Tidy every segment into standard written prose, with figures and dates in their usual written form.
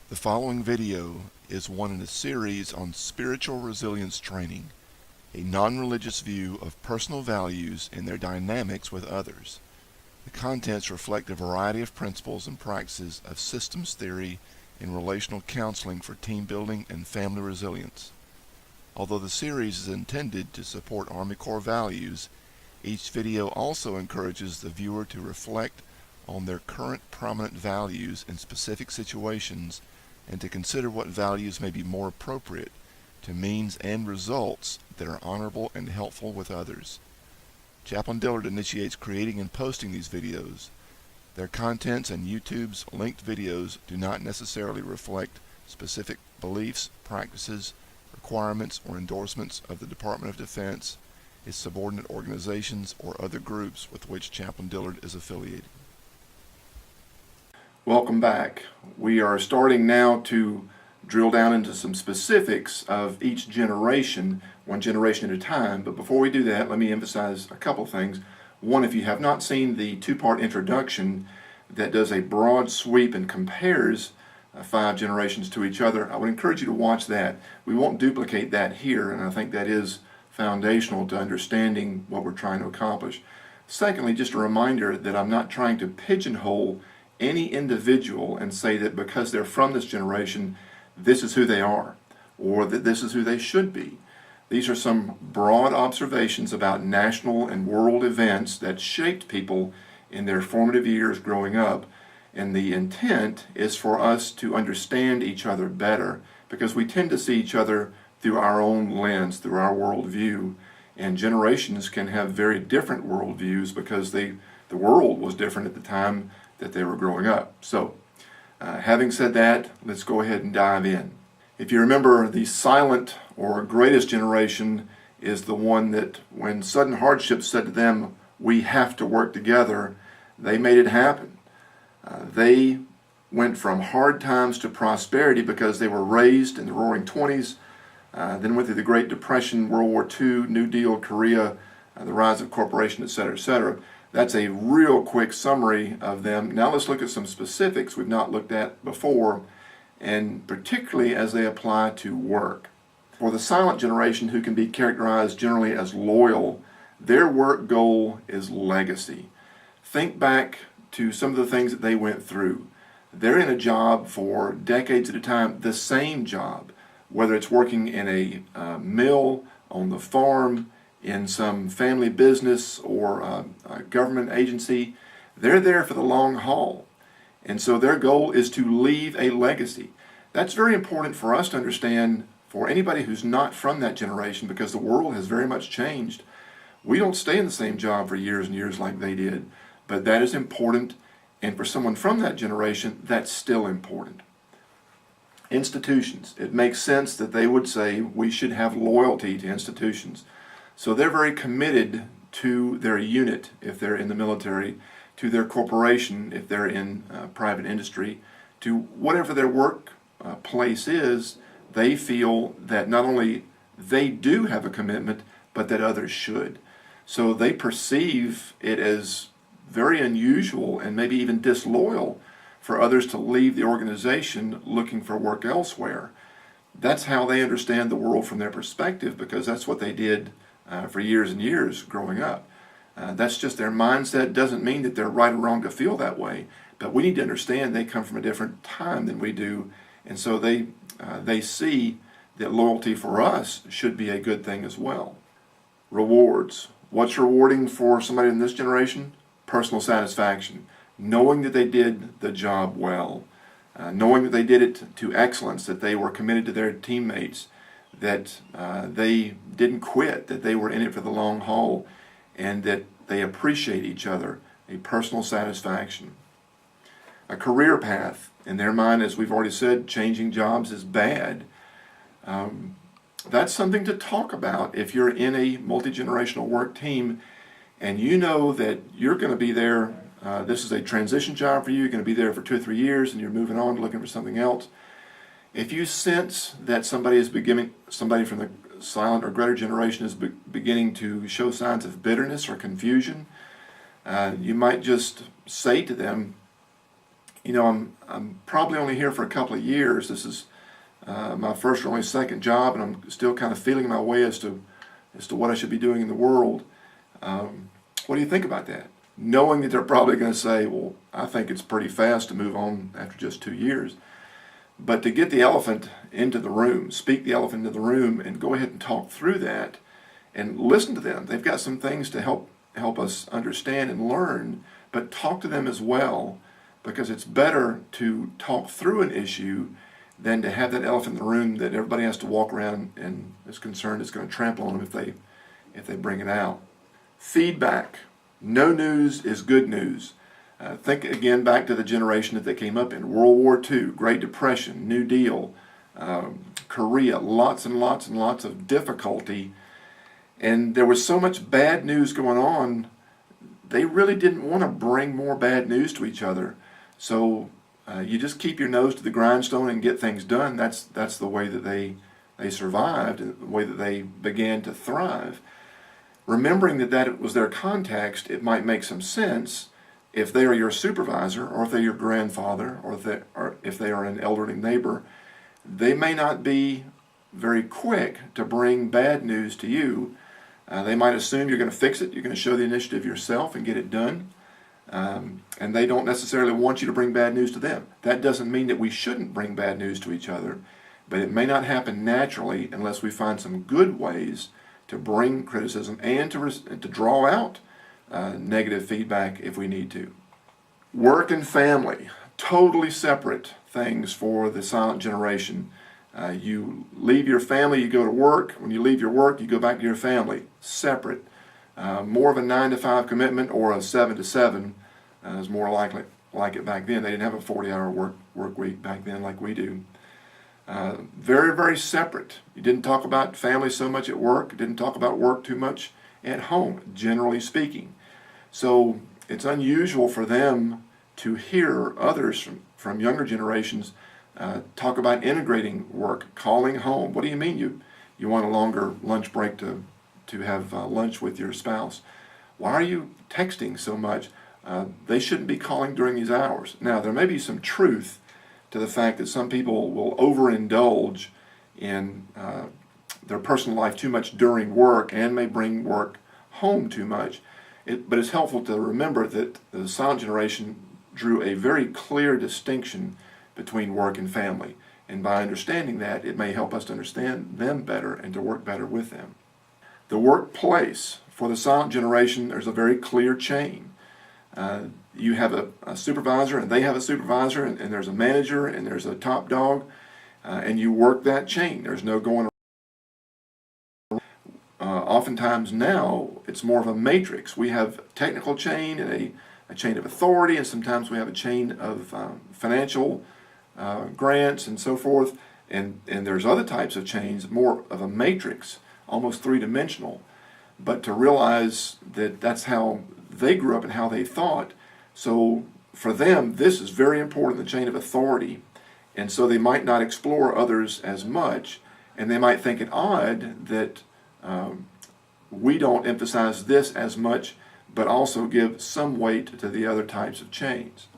The following video is one in a series on spiritual resilience training, a non-religious view of personal values and their dynamics with others. The contents reflect a variety of principles and practices of systems theory and relational counseling for team building and family resilience. Although the series is intended to support Army Corps values, each video also encourages the viewer to reflect on their current prominent values in specific situations and to consider what values may be more appropriate to means and results that are honorable and helpful with others. Chaplain Dillard initiates creating and posting these videos. Their contents and YouTube's linked videos do not necessarily reflect specific beliefs, practices, requirements, or endorsements of the Department of Defense, its subordinate organizations, or other groups with which Chaplain Dillard is affiliated. Welcome back. We are starting now to drill down into some specifics of each generation, one generation at a time. But before we do that, let me emphasize a couple things. One, if you have not seen the two-part introduction that does a broad sweep and compares 5 generations to each other, I would encourage you to watch that. We won't duplicate that here, and I think that is foundational to understanding what we're trying to accomplish. Secondly, just a reminder that I'm not trying to pigeonhole any individual and say that because they're from this generation, this is who they are, or that this is who they should be. These are some broad observations about national and world events that shaped people in their formative years growing up, and the intent is for us to understand each other better, because we tend to see each other through our own lens, through our worldview, and generations can have very different worldviews because the world was different at the time that they were growing up. So, having said that, let's go ahead and dive in. If you remember, the silent or greatest generation is the one that when sudden hardship said to them, we have to work together, they made it happen. They went from hard times to prosperity because they were raised in the Roaring '20s, then went through the Great Depression, World War II, New Deal, Korea, the rise of corporation, etc., etc. That's a real quick summary of them. Now let's look at some specifics we've not looked at before, and particularly as they apply to work. For the silent generation, who can be characterized generally as loyal, their work goal is legacy. Think back to some of the things that they went through. They're in a job for decades at a time, the same job, whether it's working in a mill, on the farm, in some family business or a government agency. They're there for the long haul. And so their goal is to leave a legacy. That's very important for us to understand for anybody who's not from that generation, because the world has very much changed. We don't stay in the same job for years and years like they did, but that is important, and for someone from that generation, that's still important. Institutions. It makes sense that they would say we should have loyalty to institutions. So they're very committed to their unit if they're in the military, to their corporation if they're in private industry, to whatever their work place is. They feel that not only they do have a commitment, but that others should. So they perceive it as very unusual and maybe even disloyal for others to leave the organization looking for work elsewhere. That's how they understand the world from their perspective, because that's what they did for years and years growing up. That's just their mindset. Doesn't mean that they're right or wrong to feel that way, but we need to understand they come from a different time than we do, and so they see that loyalty for us should be a good thing as well. Rewards. What's rewarding for somebody in this generation? Personal satisfaction. Knowing that they did the job well, knowing that they did it to excellence, that they were committed to their teammates, that they didn't quit, that they were in it for the long haul, and that they appreciate each other, a personal satisfaction. A career path. In their mind, as we've already said, changing jobs is bad. That's something to talk about if you're in a multi-generational work team and you know that you're going to be there, this is a transition job for you, you're going to be there for 2 or 3 years and you're moving on looking for something else. If you sense that somebody from the silent or greater generation is beginning to show signs of bitterness or confusion, you might just say to them, I'm probably only here for a couple of years. This is my first or only second job, and I'm still kind of feeling my way as to what I should be doing in the world. What do you think about that? Knowing that they're probably going to say, well, I think it's pretty fast to move on after just 2 years. But to get the elephant into the room, speak the elephant into the room, and go ahead and talk through that and listen to them. They've got some things to help us understand and learn, but talk to them as well, because it's better to talk through an issue than to have that elephant in the room that everybody has to walk around and is concerned it's going to trample on them if they bring it out. Feedback. No news is good news. Think again back to the generation that they came up in. World War II, Great Depression, New Deal, Korea, lots and lots and lots of difficulty. And there was so much bad news going on, they really didn't want to bring more bad news to each other. So you just keep your nose to the grindstone and get things done. That's the way that they survived, the way that they began to thrive. Remembering that was their context, it might make some sense if they are your supervisor, or if they're your grandfather, or if they are an elderly neighbor. They may not be very quick to bring bad news to you. They might assume you're going to fix it, you're going to show the initiative yourself and get it done. And they don't necessarily want you to bring bad news to them. That doesn't mean that we shouldn't bring bad news to each other, but it may not happen naturally unless we find some good ways to bring criticism and to draw out negative feedback if we need to. Work and family, totally separate things for the silent generation. You leave your family, you go to work. When you leave your work, you go back to your family. Separate. More of a 9-to-5 commitment, or a 7-to-7 is more likely like it back then. They didn't have a 40-hour work week back then like we do. Very, very separate. You didn't talk about family so much at work. Didn't talk about work too much at home, generally speaking. So it's unusual for them to hear others from younger generations talk about integrating work, calling home. What do you mean you want a longer lunch break to have lunch with your spouse? Why are you texting so much? They shouldn't be calling during these hours. Now, there may be some truth to the fact that some people will overindulge in their personal life too much during work and may bring work home too much. But it's helpful to remember that the silent generation drew a very clear distinction between work and family. And by understanding that, it may help us to understand them better and to work better with them. The workplace. For the silent generation, there's a very clear chain. You have a supervisor, and they have a supervisor, and there's a manager, and there's a top dog, and you work that chain. There's no going around. Oftentimes now, it's more of a matrix. We have a technical chain and a chain of authority, and sometimes we have a chain of financial grants and so forth, and there's other types of chains, more of a matrix, almost three-dimensional. But to realize that that's how they grew up and how they thought, so for them, this is very important, the chain of authority, and so they might not explore others as much, and they might think it odd that we don't emphasize this as much, but also give some weight to the other types of chains.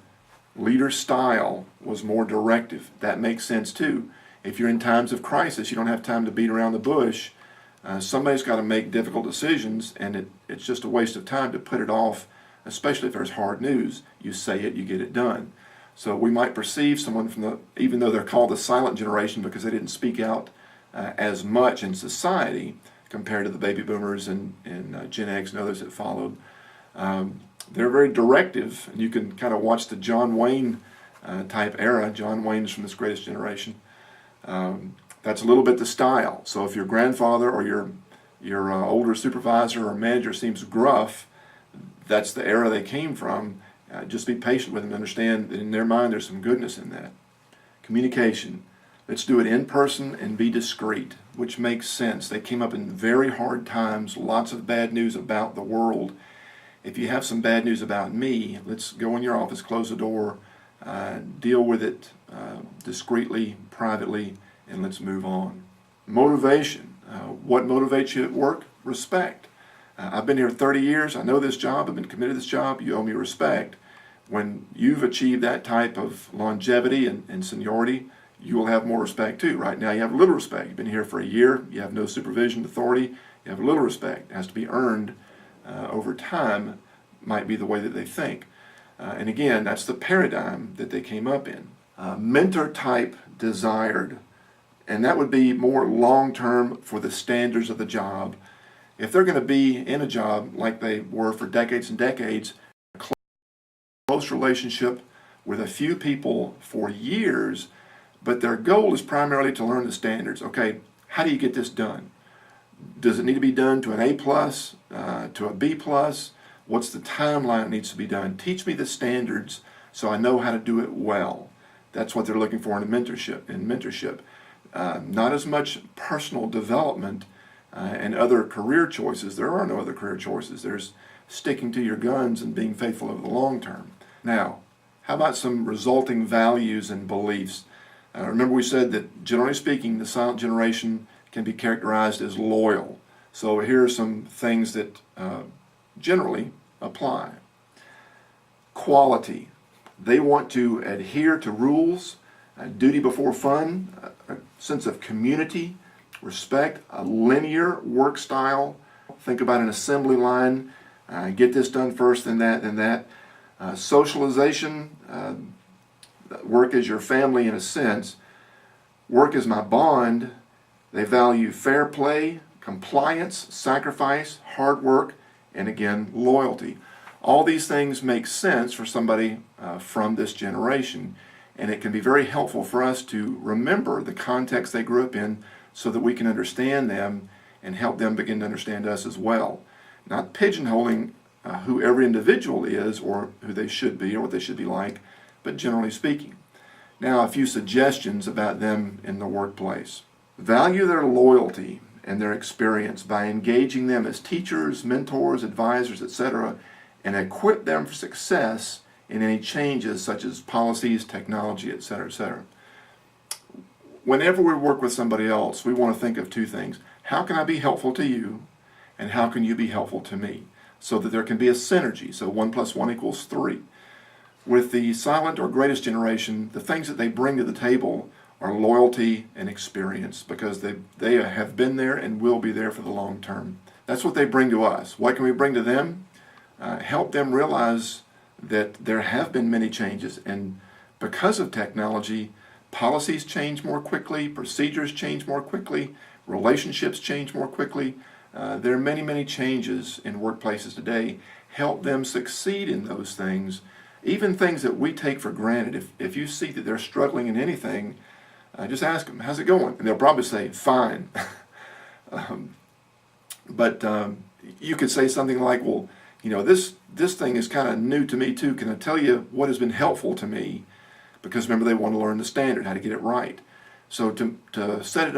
Leader style was more directive. That makes sense too. If you're in times of crisis, you don't have time to beat around the bush. Somebody's got to make difficult decisions, and it's just a waste of time to put it off, especially if there's hard news. You say it, you get it done. So we might perceive someone even though they're called the silent generation because they didn't speak out as much in society compared to the baby boomers and Gen X and others that followed. They're very directive, and you can kind of watch the John Wayne type era. John Wayne is from this Greatest Generation. That's a little bit the style. So if your grandfather or your older supervisor or manager seems gruff, that's the era they came from. Just be patient with them and understand that in their mind there's some goodness in that. Communication. Let's do it in person and be discreet, which makes sense. They came up in very hard times, lots of bad news about the world. If you have some bad news about me, let's go in your office, close the door, deal with it discreetly, privately, and let's move on. Motivation. What motivates you at work? Respect. I've been here 30 years. I know this job. I've been committed to this job. You owe me respect. When you've achieved that type of longevity and seniority, you will have more respect too. Right now you have little respect. You've been here for a year, you have no supervision authority, you have little respect. It has to be earned over time, might be the way that they think. And again, that's the paradigm that they came up in. Mentor type desired, and that would be more long-term for the standards of the job. If they're going to be in a job like they were for decades and decades, a close relationship with a few people for years, but their goal is primarily to learn the standards. Okay, how do you get this done? Does it need to be done to an A+, to a B+? What's the timeline it needs to be done? Teach me the standards so I know how to do it well. That's what they're looking for in mentorship. Not as much personal development and other career choices. There are no other career choices. There's sticking to your guns and being faithful over the long term. Now, how about some resulting values and beliefs? Remember we said that generally speaking, the silent generation can be characterized as loyal. So here are some things that generally apply. Quality. They want to adhere to rules, duty before fun, a sense of community, respect, a linear work style. Think about an assembly line. Get this done first, then that, then that. Socialization. Work is your family in a sense. Work is my bond. They value fair play, compliance, sacrifice, hard work, and again, loyalty. All these things make sense for somebody from this generation, and it can be very helpful for us to remember the context they grew up in so that we can understand them and help them begin to understand us as well. Not pigeonholing who every individual is or who they should be or what they should be like, but generally speaking. Now, a few suggestions about them in the workplace. Value their loyalty and their experience by engaging them as teachers, mentors, advisors, etc., and equip them for success in any changes such as policies, technology, etc., etc. Whenever we work with somebody else, we want to think of two things. How can I be helpful to you, and how can you be helpful to me? So that there can be a synergy, so 1 + 1 = 3. With the silent or greatest generation, the things that they bring to the table are loyalty and experience, because they have been there and will be there for the long term. That's what they bring to us. What can we bring to them? Help them realize that there have been many changes, and because of technology, policies change more quickly, procedures change more quickly, relationships change more quickly. There are many, many changes in workplaces today. Help them succeed in those things, even things that we take for granted. If you see that they're struggling in anything, just ask them, how's it going? And they'll probably say, fine. But you could say something like, well, you know, this thing is kind of new to me too. Can I tell you what has been helpful to me? Because remember, they want to learn the standard, how to get it right. So to set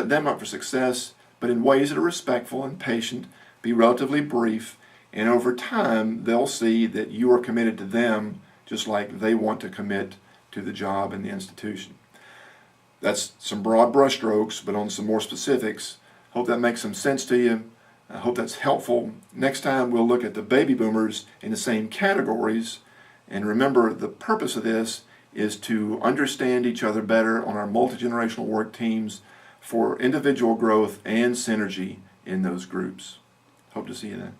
them up for success, but in ways that are respectful and patient, be relatively brief, and over time they'll see that you are committed to them just like they want to commit to the job and the institution. That's some broad brushstrokes, but on some more specifics. Hope that makes some sense to you. I hope that's helpful. Next time we'll look at the baby boomers in the same categories, and remember the purpose of this is to understand each other better on our multi-generational work teams for individual growth and synergy in those groups. Hope to see you then.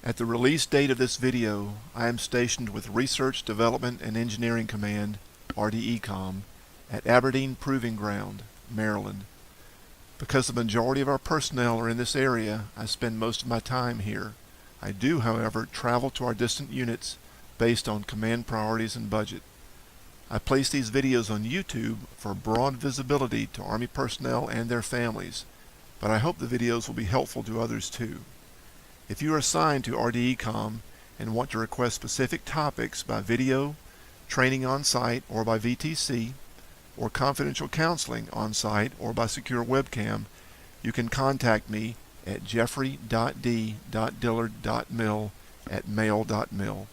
At the release date of this video, I am stationed with Research, Development, and Engineering Command, RDECOM, at Aberdeen Proving Ground, Maryland. Because the majority of our personnel are in this area, I spend most of my time here. I do, however, travel to our distant units based on command priorities and budget. I place these videos on YouTube for broad visibility to Army personnel and their families, but I hope the videos will be helpful to others too. If you are assigned to RDECOM and want to request specific topics by video, training on site or by VTC, or confidential counseling on site or by secure webcam, you can contact me at jeffrey.d.dillard.mil@mail.mil.